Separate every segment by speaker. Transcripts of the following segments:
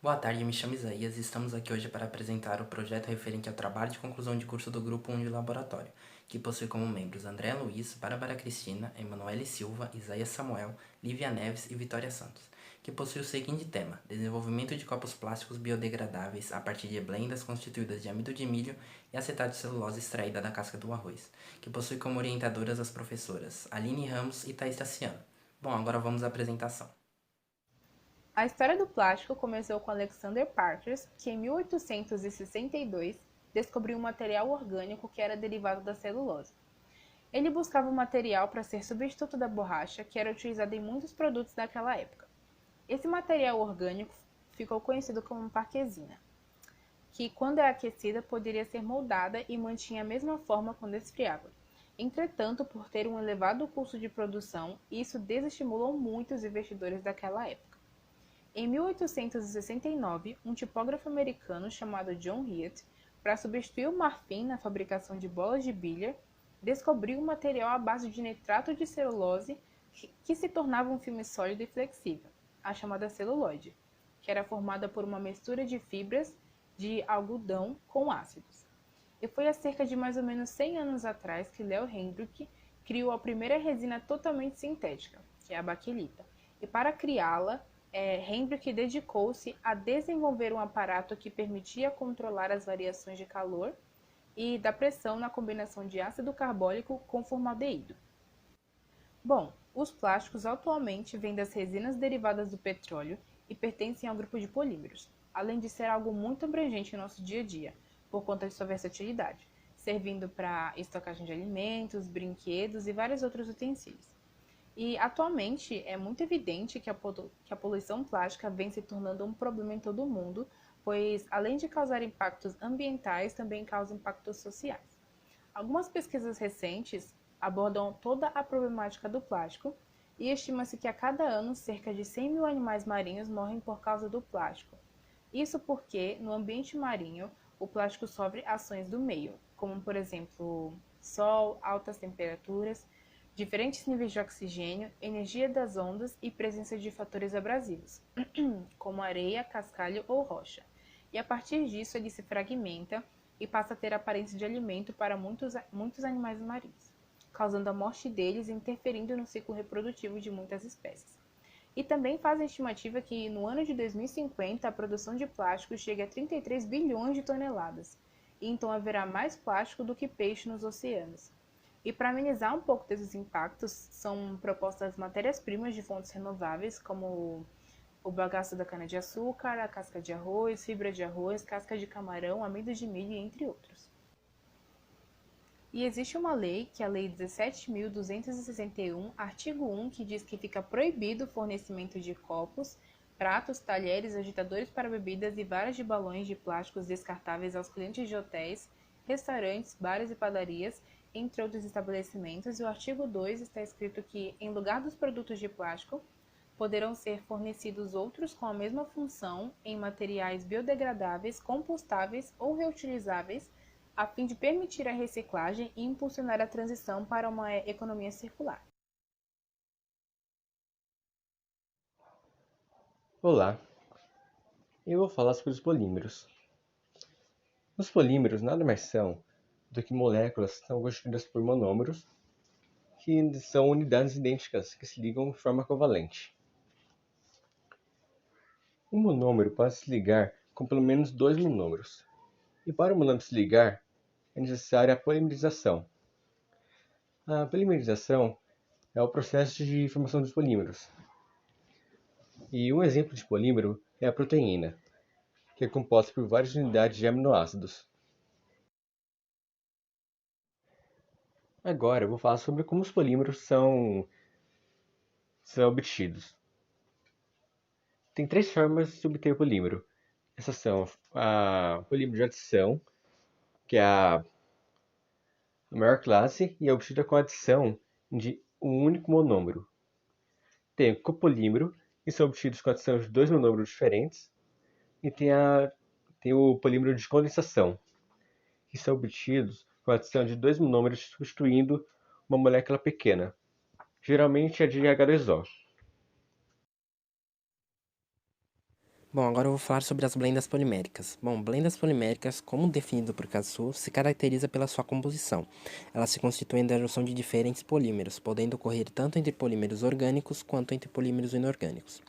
Speaker 1: Boa tarde, me chamo Isaías e estamos aqui hoje para apresentar o projeto referente ao trabalho de conclusão de curso do Grupo 1 de Laboratório, que possui como membros André Luiz, Bárbara Cristina, Emanuele Silva, Isaías Samuel, Lívia Neves e Vitória Santos, que possui o seguinte tema: desenvolvimento de copos plásticos biodegradáveis a partir de blendas constituídas de amido de milho e acetato de celulose extraída da casca do arroz, que possui como orientadoras as professoras Aline Ramos e Thaís Tassiano. Bom, agora vamos à apresentação.
Speaker 2: A história do plástico começou com Alexander Parkhurst, que em 1862 descobriu um material orgânico que era derivado da celulose. Ele buscava um material para ser substituto da borracha, que era utilizada em muitos produtos daquela época. Esse material orgânico ficou conhecido como parquesina, que quando é aquecida poderia ser moldada e mantinha a mesma forma quando esfriava. Entretanto, por ter um elevado custo de produção, isso desestimulou muito os investidores daquela época. Em 1869, um tipógrafo americano chamado John Heath, para substituir o marfim na fabricação de bolas de bilhar, descobriu um material à base de nitrato de celulose que se tornava um filme sólido e flexível, a chamada celuloide, que era formada por uma mistura de fibras de algodão com ácidos. E foi há cerca de mais ou menos 100 anos atrás que Leo Hendrick criou a primeira resina totalmente sintética, que é a baquelita. E para criá-la, Hendrick dedicou-se a desenvolver um aparato que permitia controlar as variações de calor e da pressão na combinação de ácido carbônico com formaldeído. Bom, os plásticos atualmente vêm das resinas derivadas do petróleo e pertencem ao grupo de polímeros, além de ser algo muito abrangente em nosso dia a dia, por conta de sua versatilidade, servindo para estocagem de alimentos, brinquedos e vários outros utensílios. E atualmente é muito evidente que a poluição plástica vem se tornando um problema em todo o mundo, pois além de causar impactos ambientais, também causa impactos sociais. Algumas pesquisas recentes abordam toda a problemática do plástico e estima-se que a cada ano cerca de 100 mil animais marinhos morrem por causa do plástico. Isso porque, no ambiente marinho, o plástico sofre ações do meio, como por exemplo sol, altas temperaturas, diferentes níveis de oxigênio, energia das ondas e presença de fatores abrasivos, como areia, cascalho ou rocha. E a partir disso ele se fragmenta e passa a ter aparência de alimento para muitos animais marinhos, causando a morte deles e interferindo no ciclo reprodutivo de muitas espécies. E também faz a estimativa que no ano de 2050 a produção de plástico chegue a 33 bilhões de toneladas, e então haverá mais plástico do que peixe nos oceanos. E para amenizar um pouco desses impactos, são propostas matérias-primas de fontes renováveis, como o bagaço da cana-de-açúcar, a casca de arroz, fibra de arroz, casca de camarão, amido de milho, entre outros. E existe uma lei, que é a Lei 17.261, artigo 1, que diz que fica proibido o fornecimento de copos, pratos, talheres, agitadores para bebidas e varas de balões de plásticos descartáveis aos clientes de hotéis, restaurantes, bares e padarias, entre outros estabelecimentos. E o artigo 2 está escrito que, em lugar dos produtos de plástico, poderão ser fornecidos outros com a mesma função em materiais biodegradáveis, compostáveis ou reutilizáveis, a fim de permitir a reciclagem e impulsionar a transição para uma economia circular.
Speaker 3: Olá, eu vou falar sobre os polímeros. Os polímeros nada mais são do que moléculas que são constituídas por monômeros, que são unidades idênticas que se ligam de forma covalente. Um monômero pode se ligar com pelo menos dois monômeros, e para o monômero se ligar é necessária a polimerização. A polimerização é o processo de formação dos polímeros, e um exemplo de polímero é a proteína, que é composta por várias unidades de aminoácidos. Agora eu vou falar sobre como os polímeros são obtidos. Tem três formas de obter o polímero. Essas são a polímero de adição, que é a maior classe e é obtida com a adição de um único monômero. Tem o copolímero, que são obtidos com a adição de dois monômeros diferentes. E tem o polímero de condensação, que são obtidos com a adição de dois monômeros substituindo uma molécula pequena, geralmente a de H2O.
Speaker 1: Bom, agora eu vou falar sobre as blendas poliméricas. Bom, blendas poliméricas, como definido por Katsu, se caracteriza pela sua composição. Elas se constituem da junção de diferentes polímeros, podendo ocorrer tanto entre polímeros orgânicos quanto entre polímeros inorgânicos.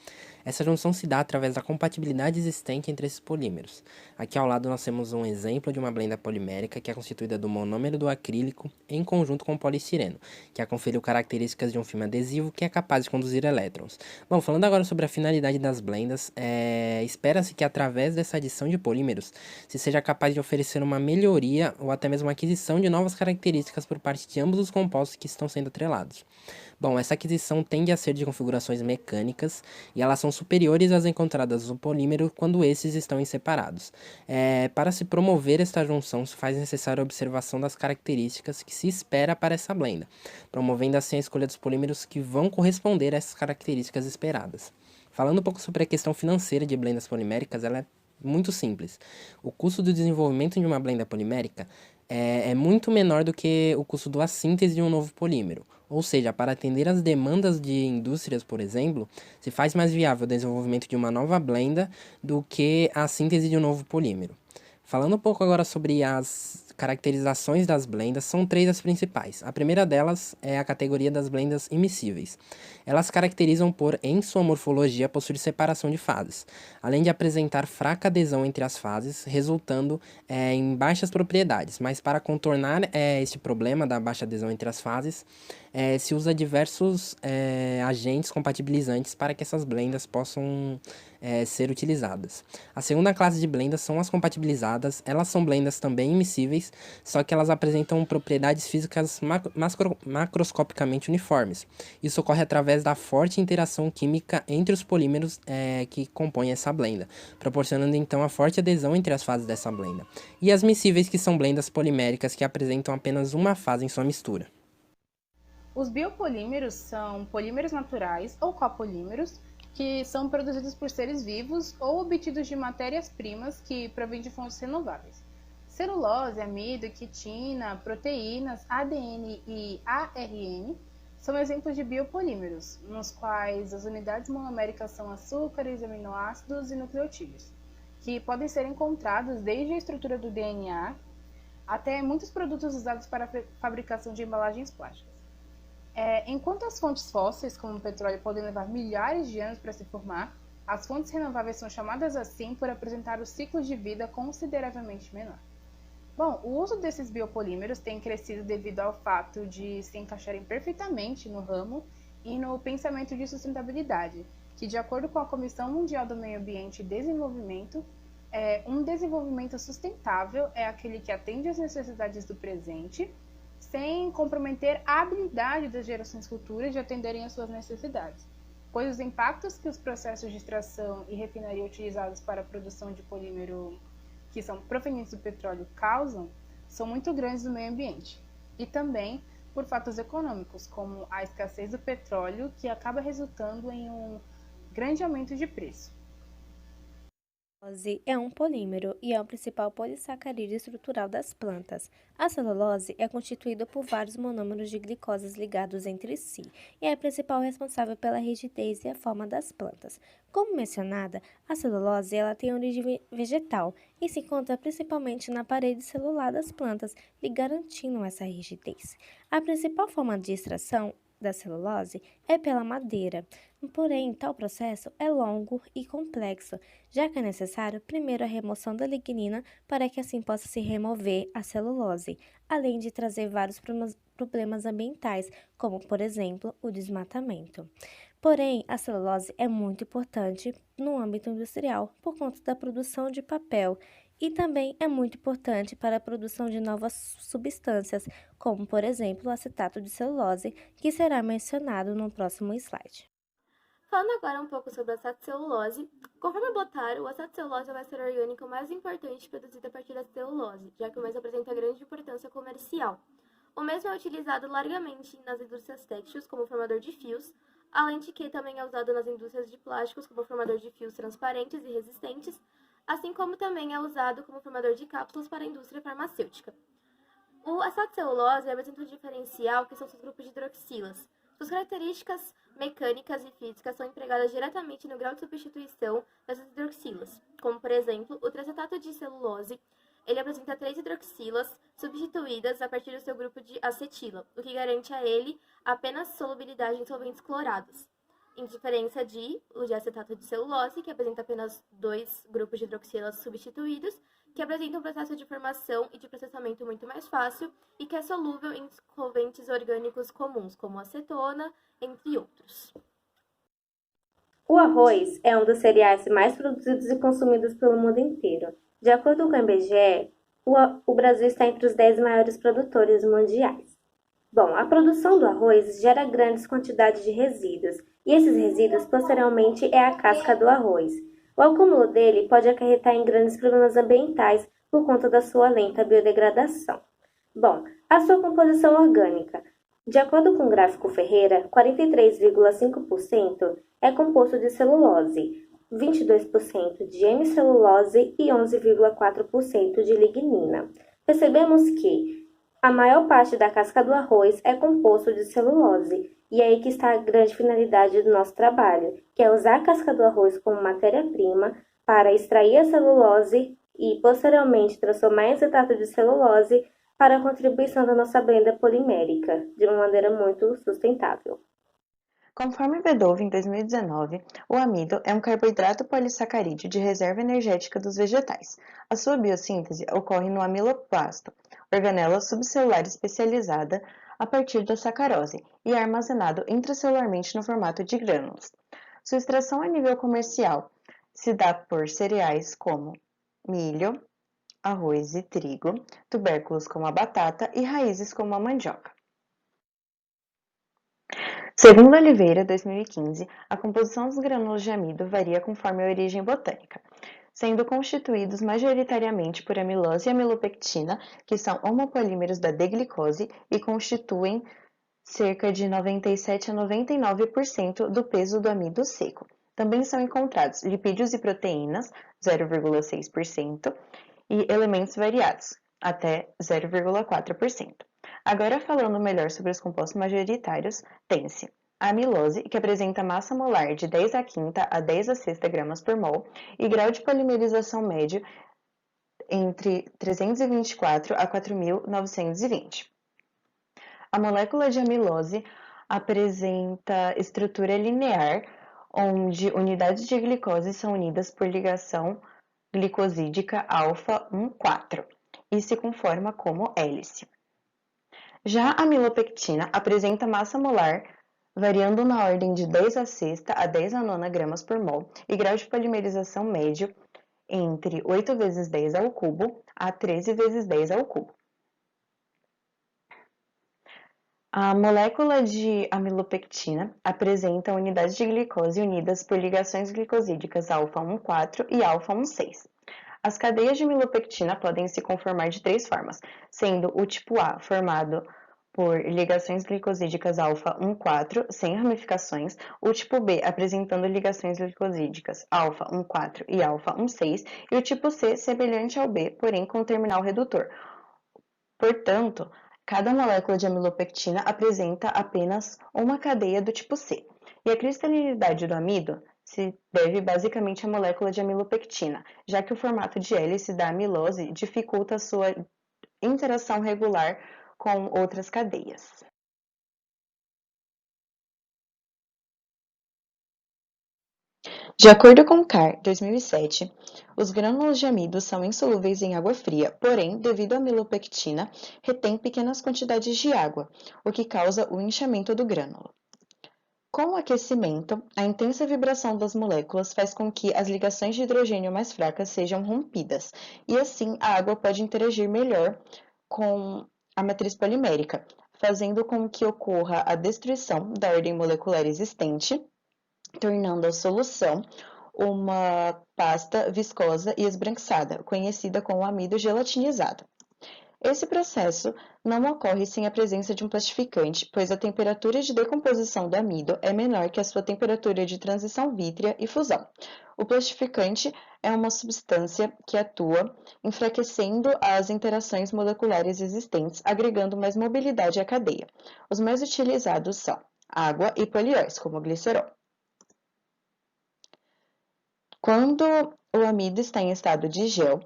Speaker 1: Essa junção se dá através da compatibilidade existente entre esses polímeros. Aqui ao lado nós temos um exemplo de uma blenda polimérica que é constituída do monômero do acrílico em conjunto com o polistireno, que conferiu características de um filme adesivo que é capaz de conduzir elétrons. Bom, falando agora sobre a finalidade das blendas, espera-se que através dessa adição de polímeros se seja capaz de oferecer uma melhoria ou até mesmo a aquisição de novas características por parte de ambos os compostos que estão sendo atrelados. Bom, essa aquisição tende a ser de configurações mecânicas e elas são superiores às encontradas no polímero quando esses estão separados. Para se promover esta junção, se faz necessária a observação das características que se espera para essa blenda, promovendo assim a escolha dos polímeros que vão corresponder a essas características esperadas. Falando um pouco sobre a questão financeira de blendas poliméricas, ela é muito simples. O custo do desenvolvimento de uma blenda polimérica é muito menor do que o custo da síntese de um novo polímero. Ou seja, para atender às demandas de indústrias, por exemplo, se faz mais viável o desenvolvimento de uma nova blenda do que a síntese de um novo polímero. Falando um pouco agora sobre as caracterizações das blendas, são três as principais. A primeira delas é a categoria das blendas immiscíveis. Elas caracterizam por, em sua morfologia, possuir separação de fases, além de apresentar fraca adesão entre as fases, resultando em baixas propriedades. Mas para contornar este problema da baixa adesão entre as fases, se usa diversos agentes compatibilizantes para que essas blendas possam ser utilizadas. A segunda classe de blendas são as compatibilizadas. Elas são blendas também immiscíveis, só que elas apresentam propriedades físicas macroscopicamente uniformes. Isso ocorre através da forte interação química entre os polímeros que compõem essa blenda, proporcionando então a forte adesão entre as fases dessa blenda. E as miscíveis, que são blendas poliméricas que apresentam apenas uma fase em sua mistura.
Speaker 2: Os biopolímeros são polímeros naturais ou copolímeros que são produzidos por seres vivos ou obtidos de matérias-primas que provêm de fontes renováveis. Celulose, amido, quitina, proteínas, ADN e ARN são exemplos de biopolímeros, nos quais as unidades monoméricas são açúcares, aminoácidos e nucleotídeos, que podem ser encontrados desde a estrutura do DNA até muitos produtos usados para a fabricação de embalagens plásticas. Enquanto as fontes fósseis, como o petróleo, podem levar milhares de anos para se formar, as fontes renováveis são chamadas assim por apresentar os ciclos de vida consideravelmente menor. Bom, o uso desses biopolímeros tem crescido devido ao fato de se encaixarem perfeitamente no ramo e no pensamento de sustentabilidade, que, de acordo com a Comissão Mundial do Meio Ambiente e Desenvolvimento, um desenvolvimento sustentável é aquele que atende às necessidades do presente, sem comprometer a habilidade das gerações futuras de atenderem às suas necessidades, pois os impactos que os processos de extração e refinaria utilizados para a produção de polímero que são provenientes do petróleo causam são muito grandes no meio ambiente, e também por fatos econômicos, como a escassez do petróleo, que acaba resultando em um grande aumento de preço.
Speaker 4: A celulose é um polímero e é o principal polissacarídeo estrutural das plantas. A celulose é constituída por vários monômeros de glicoses ligados entre si e é a principal responsável pela rigidez e a forma das plantas. Como mencionada, a celulose ela tem origem vegetal e se encontra principalmente na parede celular das plantas, lhe garantindo essa rigidez. A principal forma de extração da celulose é pela madeira, porém tal processo é longo e complexo, já que é necessário primeiro a remoção da lignina para que assim possa se remover a celulose, além de trazer vários problemas ambientais, como por exemplo o desmatamento. Porém, a celulose é muito importante no âmbito industrial por conta da produção de papel e também é muito importante para a produção de novas substâncias, como por exemplo o acetato de celulose, que será mencionado no próximo slide.
Speaker 5: Falando agora um pouco sobre a acetocelulose, conforme Botaro, o acetocelulose é o éster orgânico mais importante produzido a partir da celulose, já que o mesmo apresenta grande importância comercial. O mesmo é utilizado largamente nas indústrias têxteis como formador de fios, além de que também é usado nas indústrias de plásticos como formador de fios transparentes e resistentes, assim como também é usado como formador de cápsulas para a indústria farmacêutica. O acetocelulose apresenta um diferencial que são seus grupos de hidroxilas. Suas características mecânicas e físicas são empregadas diretamente no grau de substituição dessas hidroxilas, como, por exemplo, o transacetato de celulose. Ele apresenta 3 hidroxilas substituídas a partir do seu grupo de acetila, o que garante a ele apenas solubilidade em solventes clorados, em diferença o de acetato de celulose, que apresenta apenas 2 grupos de hidroxilas substituídos, que apresenta um processo de formação e de processamento muito mais fácil e que é solúvel em solventes orgânicos comuns, como acetona, entre outros.
Speaker 4: O arroz é um dos cereais mais produzidos e consumidos pelo mundo inteiro. De acordo com o IBGE, o Brasil está entre os 10 maiores produtores mundiais. Bom, a produção do arroz gera grandes quantidades de resíduos, e esses resíduos posteriormente é a casca do arroz. O acúmulo dele pode acarretar em grandes problemas ambientais por conta da sua lenta biodegradação. Bom, a sua composição orgânica. De acordo com o gráfico Ferreira, 43,5% é composto de celulose, 22% de hemicelulose e 11,4% de lignina. Percebemos que a maior parte da casca do arroz é composto de celulose, e é aí que está a grande finalidade do nosso trabalho, que é usar a casca do arroz como matéria-prima para extrair a celulose e, posteriormente, transformar em acetato de celulose para a contribuição da nossa blenda polimérica, de uma maneira muito sustentável.
Speaker 6: Conforme Beethoven, em 2019, o amido é um carboidrato polissacarídeo de reserva energética dos vegetais. A sua biossíntese ocorre no amiloplasto, organela subcelular especializada a partir da sacarose, e é armazenado intracelularmente no formato de grânulos. Sua extração a nível comercial se dá por cereais como milho, arroz e trigo, tubérculos como a batata e raízes como a mandioca. Segundo Oliveira, 2015, a composição dos grânulos de amido varia conforme a origem botânica, sendo constituídos majoritariamente por amilose e amilopectina, que são homopolímeros da D-glicose e constituem cerca de 97 a 99% do peso do amido seco. Também são encontrados lipídios e proteínas, 0,6%, e elementos variados, até 0,4%. Agora, falando melhor sobre os compostos majoritários, tem-se a amilose, que apresenta massa molar de 10 a quinta a 10 a sexta gramas por mol e grau de polimerização médio entre 324 a 4.920. A molécula de amilose apresenta estrutura linear, onde unidades de glicose são unidas por ligação glicosídica alfa-1,4 e se conforma como hélice. Já a amilopectina apresenta massa molar variando na ordem de 10 a sexta a 10 a nona gramas por mol e grau de polimerização médio entre 8 vezes 10 ao cubo a 13 vezes 10 ao cubo. A molécula de amilopectina apresenta unidades de glicose unidas por ligações glicosídicas alfa-1,4 e alfa-1,6. As cadeias de amilopectina podem se conformar de 3 formas, sendo o tipo A formado por ligações glicosídicas alfa-1,4 sem ramificações, o tipo B apresentando ligações glicosídicas alfa-1,4 e alfa-1,6 e o tipo C semelhante ao B, porém com terminal redutor. Portanto, cada molécula de amilopectina apresenta apenas uma cadeia do tipo C, e a cristalinidade do amido se deve basicamente à molécula de amilopectina, já que o formato de hélice da amilose dificulta a sua interação regular com outras cadeias. De acordo com Carr, 2007, os grânulos de amido são insolúveis em água fria, porém, devido à amilopectina, retém pequenas quantidades de água, o que causa o inchamento do grânulo. Com o aquecimento, a intensa vibração das moléculas faz com que as ligações de hidrogênio mais fracas sejam rompidas, e assim a água pode interagir melhor com a matriz polimérica, fazendo com que ocorra a destruição da ordem molecular existente, tornando a solução uma pasta viscosa e esbranquiçada, conhecida como amido gelatinizado. Esse processo não ocorre sem a presença de um plastificante, pois a temperatura de decomposição do amido é menor que a sua temperatura de transição vítrea e fusão. O plastificante é uma substância que atua enfraquecendo as interações moleculares existentes, agregando mais mobilidade à cadeia. Os mais utilizados são água e polióis, como o glicerol. Quando o amido está em estado de gel,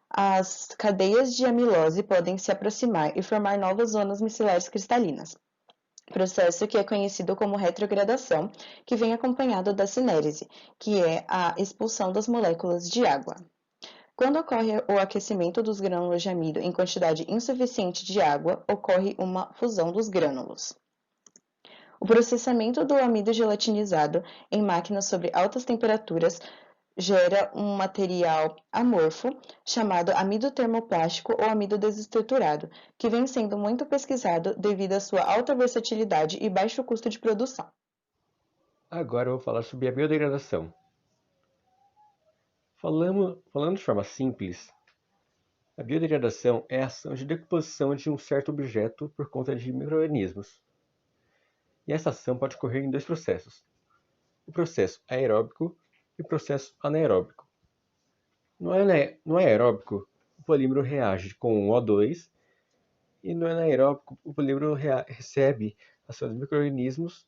Speaker 6: as cadeias de amilose podem se aproximar e formar novas zonas micelares cristalinas, processo que é conhecido como retrogradação, que vem acompanhado da cinérese, que é a expulsão das moléculas de água. Quando ocorre o aquecimento dos grânulos de amido em quantidade insuficiente de água, ocorre uma fusão dos grânulos. O processamento do amido gelatinizado em máquinas sobre altas temperaturas gera um material amorfo chamado amido termoplástico ou amido desestruturado, que vem sendo muito pesquisado devido à sua alta versatilidade e baixo custo de produção.
Speaker 3: Agora eu vou falar sobre a biodegradação. Falando de forma simples, a biodegradação é a ação de decomposição de um certo objeto por conta de micro-organismos. E essa ação pode ocorrer em dois processos: o processo aeróbico e o processo anaeróbico. No aeróbico, o polímero reage com o O2 e no anaeróbico, o polímero recebe ações de micro-organismos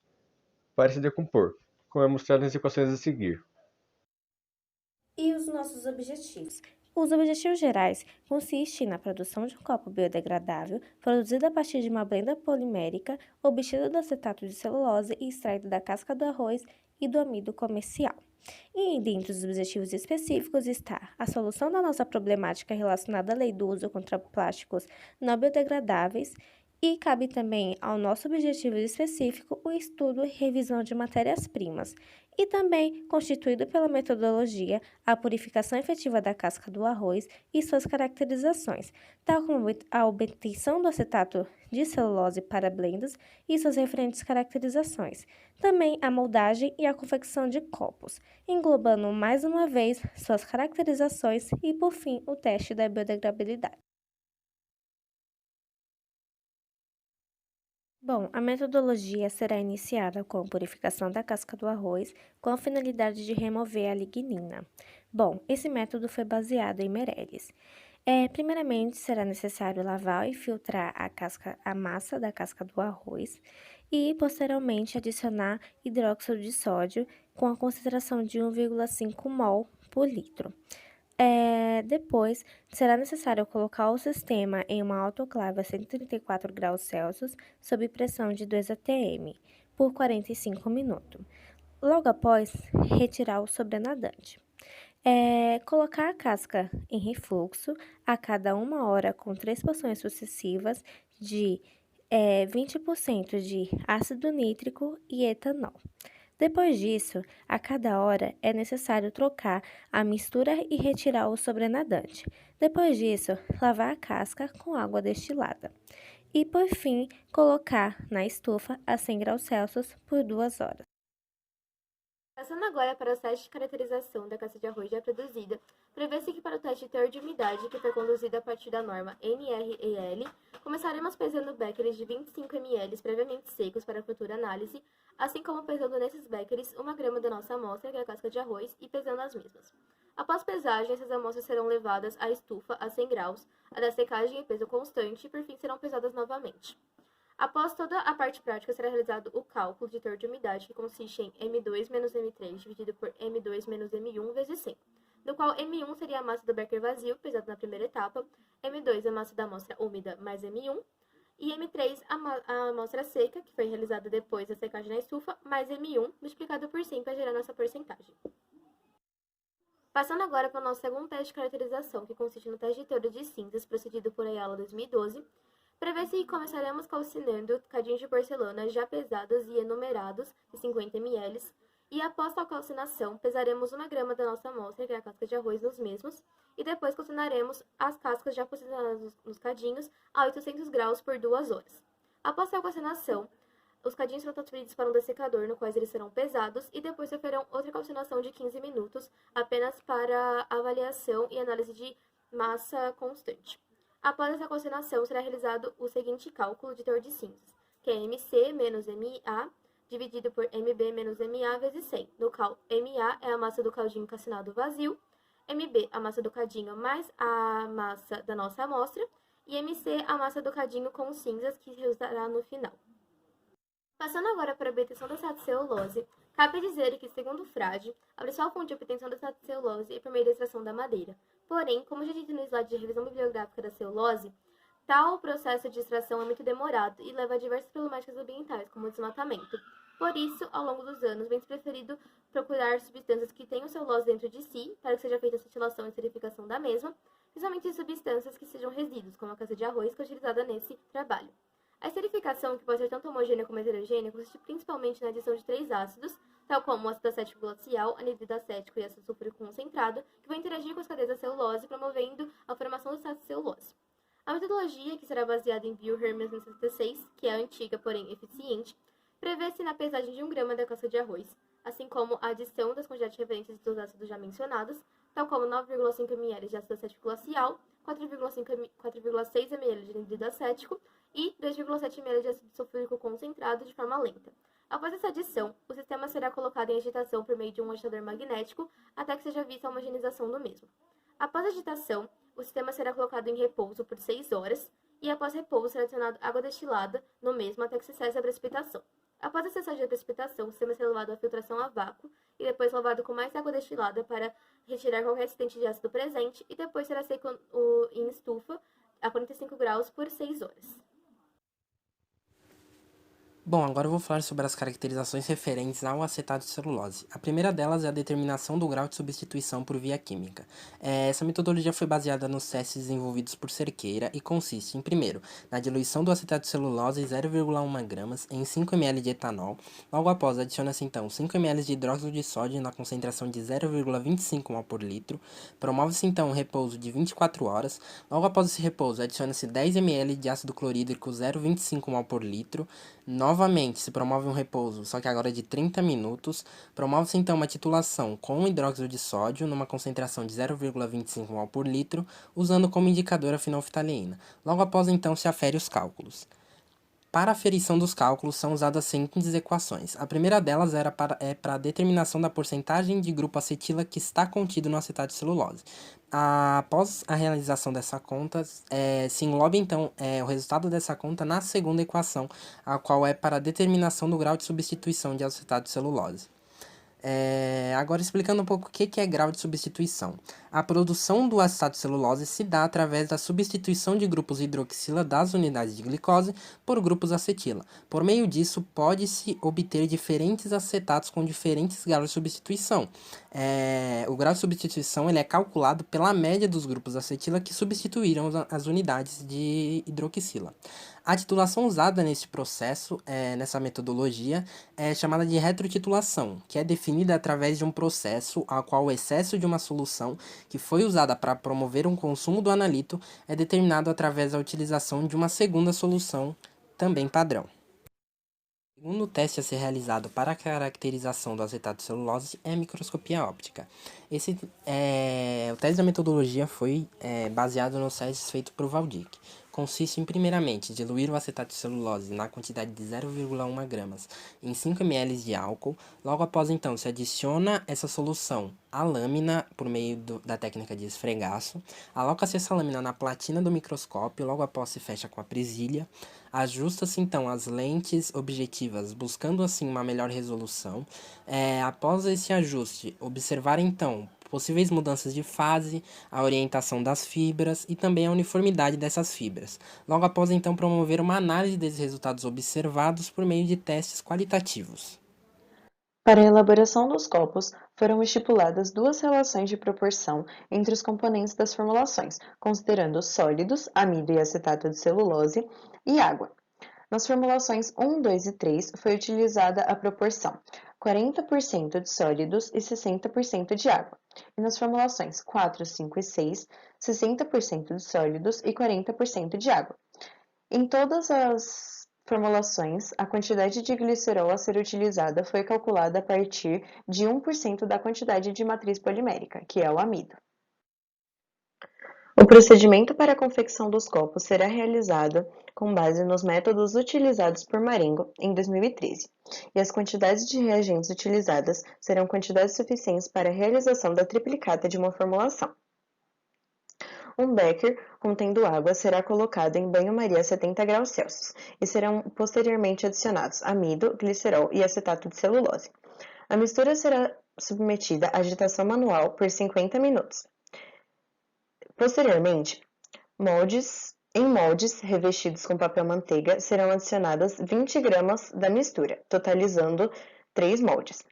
Speaker 3: para se decompor, como é mostrado nas equações a seguir.
Speaker 4: E os nossos objetivos? Os objetivos gerais consistem na produção de um copo biodegradável, produzido a partir de uma blenda polimérica, obtido do acetato de celulose e extraído da casca do arroz e do amido comercial. E dentre os objetivos específicos está a solução da nossa problemática relacionada à lei do uso contra plásticos não biodegradáveis, e cabe também ao nosso objetivo específico o estudo e revisão de matérias-primas, e também constituído pela metodologia a purificação efetiva da casca do arroz e suas caracterizações, tal como a obtenção do acetato de celulose para blendas e suas referentes caracterizações, também a moldagem e a confecção de copos, englobando mais uma vez suas caracterizações e, por fim, o teste da biodegradabilidade. Bom, a metodologia será iniciada com a purificação da casca do arroz com a finalidade de remover a lignina. Bom, esse método foi baseado em Meirelles. Primeiramente, será necessário lavar e filtrar a massa da casca do arroz e, posteriormente, adicionar hidróxido de sódio com a concentração de 1,5 mol por litro. Depois, será necessário colocar o sistema em uma autoclave a 134 graus Celsius sob pressão de 2 atm por 45 minutos. Logo após, retirar o sobrenadante. Colocar a casca em refluxo a cada 1 hora com 3 porções sucessivas de 20% de ácido nítrico e etanol. Depois disso, a cada hora é necessário trocar a mistura e retirar o sobrenadante. Depois disso, lavar a casca com água destilada. E, por fim, colocar na estufa a 100 graus Celsius por 2 horas.
Speaker 5: Passando agora para o teste de caracterização da casca de arroz já produzida, prevê-se que para o teste de teor de umidade, que foi conduzido a partir da norma NREL, começaremos pesando beckers de 25 ml previamente secos para futura análise, assim como pesando nesses beckers 1 grama da nossa amostra, que é a casca de arroz, e pesando as mesmas. Após pesagem, essas amostras serão levadas à estufa a 100 graus, a da secagem em peso constante, e por fim serão pesadas novamente. Após toda a parte prática, será realizado o cálculo de teor de umidade, que consiste em M2 menos M3 dividido por M2 menos M1 vezes 100, no qual M1 seria a massa do becker vazio, pesado na primeira etapa, M2 a massa da amostra úmida mais M1, e M3 a amostra seca, que foi realizada depois da secagem na estufa, mais M1, multiplicado por 100 para gerar nossa porcentagem. Passando agora para o nosso segundo teste de caracterização, que consiste no teste de teor de cinzas, procedido por Ayala 2012, prevê-se que começaremos calcinando cadinhos de porcelana já pesados e enumerados de 50 ml, e após tal calcinação, pesaremos 1 grama da nossa amostra, que é a casca de arroz, nos mesmos, e depois calcinaremos as cascas já posicionadas nos cadinhos a 800 graus por 2 horas. Após tal calcinação, os cadinhos serão transferidos para um dessecador, no qual eles serão pesados, e depois sofrerão outra calcinação de 15 minutos, apenas para avaliação e análise de massa constante. Após essa calcinação, será realizado o seguinte cálculo de teor de cinzas, que é MC menos MA dividido por MB menos MA vezes 100, no qual MA é a massa do caldinho calcinado vazio, MB a massa do cadinho mais a massa da nossa amostra, e MC a massa do cadinho com cinzas, que resultará no final. Passando agora para a obtenção da celulose, cabe dizer que, segundo Frade, a principal fonte de obtenção da celulose é por meio da extração da madeira. Porém, como já dito no slide de revisão bibliográfica da celulose, tal processo de extração é muito demorado e leva a diversas problemáticas ambientais, como o desmatamento. Por isso, ao longo dos anos, vem-se preferido procurar substâncias que tenham celulose dentro de si, para que seja feita a acetilação e esterificação da mesma, principalmente de substâncias que sejam resíduos, como a casca de arroz, que é utilizada nesse trabalho. A esterificação, que pode ser tanto homogênea como heterogênea, consiste principalmente na adição de 3 ácidos, tal como o ácido acético glacial, anidrido acético e ácido sulfúrico concentrado, que vão interagir com as cadeias da celulose, promovendo a formação do estado de celulose. A metodologia, que será baseada em Wilhelm 1976, que é antiga, porém eficiente, prevê-se na pesagem de 1 grama da casca de arroz, assim como a adição das quantidades referentes dos ácidos já mencionados, tal como 9,5 ml de ácido acético glacial, 4,6 ml de anidrido acético e 2,7 ml de ácido sulfúrico concentrado de forma lenta. Após essa adição, o sistema será colocado em agitação por meio de um agitador magnético até que seja vista a homogeneização do mesmo. Após a agitação, o sistema será colocado em repouso por 6 horas e após repouso será adicionado água destilada no mesmo até que se cesse a precipitação. Após a cessagem da precipitação, o sistema será levado à filtração a vácuo e depois lavado com mais água destilada para retirar qualquer acidente de ácido presente e depois será seco em estufa a 45 graus por 6 horas.
Speaker 1: Bom, agora eu vou falar sobre as caracterizações referentes ao acetato de celulose. A primeira delas é a determinação do grau de substituição por via química. Essa metodologia foi baseada nos testes desenvolvidos por Cerqueira e consiste em, primeiro, na diluição do acetato de celulose em 0,1 gramas em 5 ml de etanol. Logo após, adiciona-se então 5 ml de hidróxido de sódio na concentração de 0,25 mol por litro. Promove-se então um repouso de 24 horas. Logo após esse repouso, adiciona-se 10 ml de ácido clorídrico 0,25 mol por litro. Novamente, se promove um repouso, só que agora de 30 minutos. Promove-se então uma titulação com hidróxido de sódio numa concentração de 0,25 mol por litro, usando como indicador a fenolftaleína. Logo após, então, se afere os cálculos. Para a aferição dos cálculos, são usadas as seguintes equações. A primeira delas é para a determinação da porcentagem de grupo acetila que está contido no acetato de celulose. Após a realização dessa conta, se engloba então o resultado dessa conta na segunda equação, a qual é para a determinação do grau de substituição de acetato de celulose. Agora explicando um pouco o que é grau de substituição. A produção do acetato de celulose se dá através da substituição de grupos hidroxila das unidades de glicose por grupos acetila. Por meio disso, pode-se obter diferentes acetatos com diferentes graus de substituição. O grau de substituição ele é calculado pela média dos grupos acetila que substituíram as unidades de hidroxila. A titulação usada nesse processo, nessa metodologia, é chamada de retrotitulação, que é definida através de um processo a qual o excesso de uma solução que foi usada para promover um consumo do analito é determinado através da utilização de uma segunda solução, também padrão. O segundo teste a ser realizado para a caracterização do acetato de celulose é a microscopia óptica. O teste da metodologia foi baseado nos testes feitos por Valdick. Consiste em, primeiramente, diluir o acetato de celulose na quantidade de 0,1 gramas em 5 ml de álcool. Logo após, então, se adiciona essa solução à lâmina por meio da técnica de esfregaço. Aloca-se essa lâmina na platina do microscópio, logo após se fecha com a presilha. Ajusta-se, então, as lentes objetivas, buscando, assim, uma melhor resolução. Após esse ajuste, observar, então, possíveis mudanças de fase, a orientação das fibras e também a uniformidade dessas fibras. Logo após, então, promover uma análise desses resultados observados por meio de testes qualitativos.
Speaker 6: Para a elaboração dos copos, foram estipuladas 2 relações de proporção entre os componentes das formulações, considerando sólidos, amido e acetato de celulose, e água. Nas formulações 1, 2 e 3 foi utilizada a proporção 40% de sólidos e 60% de água. E nas formulações 4, 5 e 6, 60% de sólidos e 40% de água. Em todas as formulações, a quantidade de glicerol a ser utilizada foi calculada a partir de 1% da quantidade de matriz polimérica, que é o amido. O procedimento para a confecção dos copos será realizado com base nos métodos utilizados por Marengo em 2013, e as quantidades de reagentes utilizadas serão quantidades suficientes para a realização da triplicata de uma formulação. Um becker contendo água será colocado em banho-maria a 70 graus Celsius e serão posteriormente adicionados amido, glicerol e acetato de celulose. A mistura será submetida à agitação manual por 50 minutos. Posteriormente, em moldes revestidos com papel manteiga serão adicionadas 20 gramas da mistura, totalizando 3 moldes.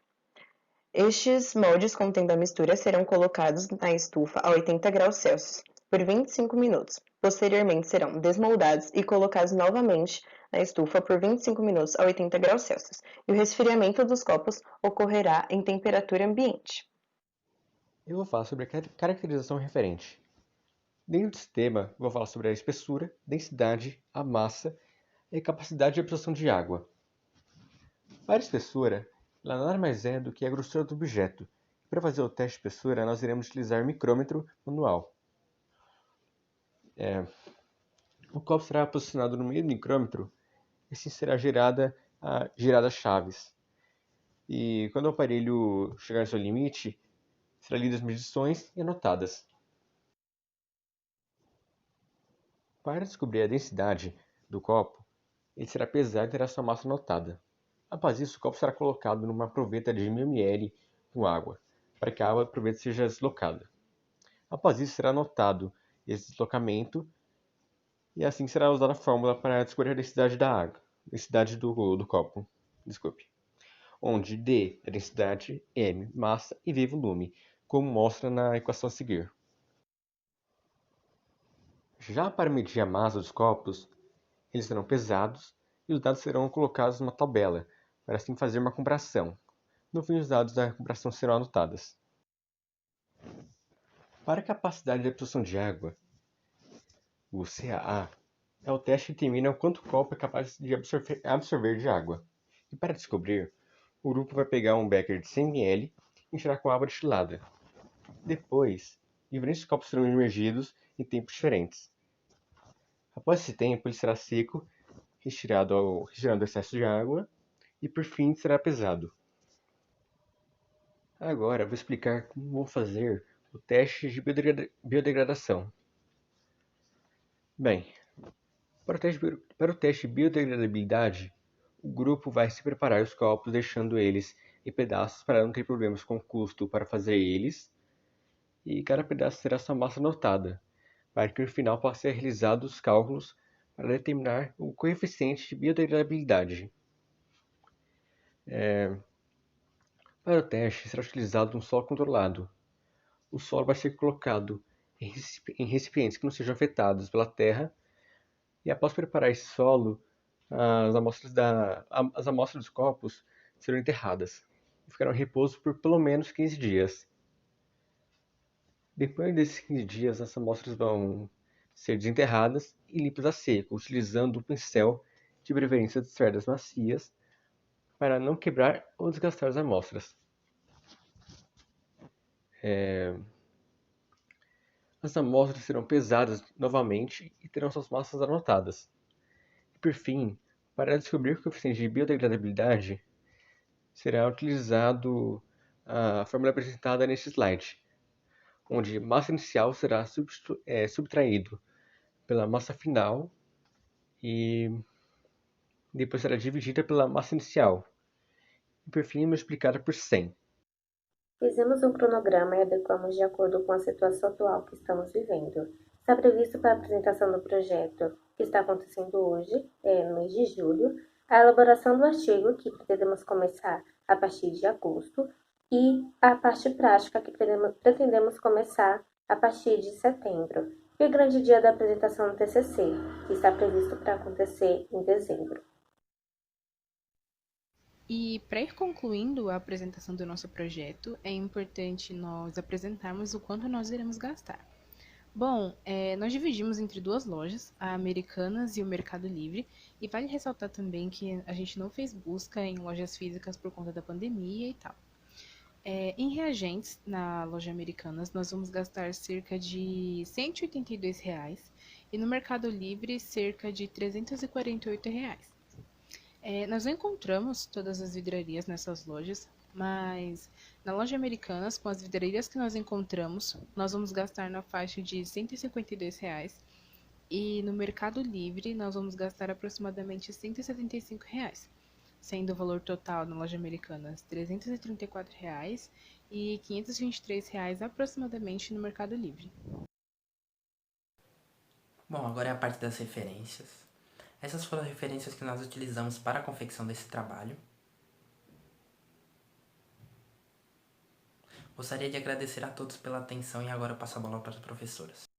Speaker 6: Estes moldes contendo a mistura serão colocados na estufa a 80 graus Celsius por 25 minutos. Posteriormente serão desmoldados e colocados novamente na estufa por 25 minutos a 80 graus Celsius. E o resfriamento dos copos ocorrerá em temperatura ambiente.
Speaker 3: Eu vou falar sobre a caracterização referente. Dentro do sistema, vou falar sobre a espessura, densidade, a massa e a capacidade de absorção de água. Para a espessura, ela nada mais é do que a grossura do objeto. Para fazer o teste de espessura, nós iremos utilizar micrômetro manual. O copo será posicionado no meio do micrômetro e assim será girada chaves. E quando o aparelho chegar ao seu limite, serão lidas as medições e anotadas. Para descobrir a densidade do copo, ele será pesado e terá sua massa anotada. Após isso, o copo será colocado numa proveta de 1000 ml com água, para que a água da proveta seja deslocada. Após isso, será anotado esse deslocamento e assim será usada a fórmula para descobrir a densidade da água, densidade do copo, onde D é densidade, M massa e V volume, como mostra na equação a seguir. Já para medir a massa dos copos, eles serão pesados e os dados serão colocados numa tabela, para assim fazer uma comparação. No fim, os dados da comparação serão anotados. Para a capacidade de absorção de água, o CAA é o teste que determina o quanto o copo é capaz de absorver de água. E para descobrir, o grupo vai pegar um becker de 100 ml e encher com água destilada. Depois, diferentes copos serão imergidos em tempos diferentes. Após esse tempo, ele será seco, retirando o excesso de água e por fim será pesado. Agora vou explicar como vou fazer o teste de biodegradação. Bem, para o teste de biodegradabilidade, o grupo vai se preparar os copos deixando eles em pedaços para não ter problemas com o custo para fazer eles, e cada pedaço terá sua massa anotada, para que no final possa ser realizados os cálculos para determinar o coeficiente de biodegradabilidade. Para o teste, será utilizado um solo controlado. O solo vai ser colocado em recipientes que não sejam afetados pela terra, e após preparar esse solo, as amostras dos copos serão enterradas e ficarão em repouso por pelo menos 15 dias. Depois desses 15 dias, as amostras vão ser desenterradas e limpas a seco, utilizando um pincel de preferência de cerdas macias para não quebrar ou desgastar as amostras. As amostras serão pesadas novamente e terão suas massas anotadas. E por fim, para descobrir o coeficiente de biodegradabilidade, será utilizado a fórmula apresentada neste slide, onde massa inicial será subtraído pela massa final e depois será dividida pela massa inicial e por fim multiplicada por 100.
Speaker 4: Fizemos um cronograma e adequamos de acordo com a situação atual que estamos vivendo. Está previsto para a apresentação do projeto, que está acontecendo hoje, no mês de julho, a elaboração do artigo, que pretendemos começar a partir de agosto, e a parte prática, que pretendemos começar a partir de setembro, e o grande dia da apresentação do TCC, que está previsto para acontecer em dezembro.
Speaker 2: E para ir concluindo a apresentação do nosso projeto, é importante nós apresentarmos o quanto nós iremos gastar. Bom, nós dividimos entre duas lojas, a Americanas e o Mercado Livre, e vale ressaltar também que a gente não fez busca em lojas físicas por conta da pandemia e tal. Em reagentes, na loja Americanas, nós vamos gastar cerca de R$ 182,00 e no Mercado Livre cerca de R$ 348,00. Nós não encontramos todas as vidrarias nessas lojas, Mas na loja Americanas, com as vidreiras que nós encontramos, nós vamos gastar na faixa de R$ 152 reais, e no Mercado Livre nós vamos gastar aproximadamente R$ 175 reais, sendo o valor total na loja Americanas R$ 334 reais e R$ 523 reais aproximadamente no Mercado Livre.
Speaker 1: Bom, agora é a parte das referências. Essas foram as referências que nós utilizamos para a confecção desse trabalho. Gostaria de agradecer a todos pela atenção e agora passo a bola para as professoras.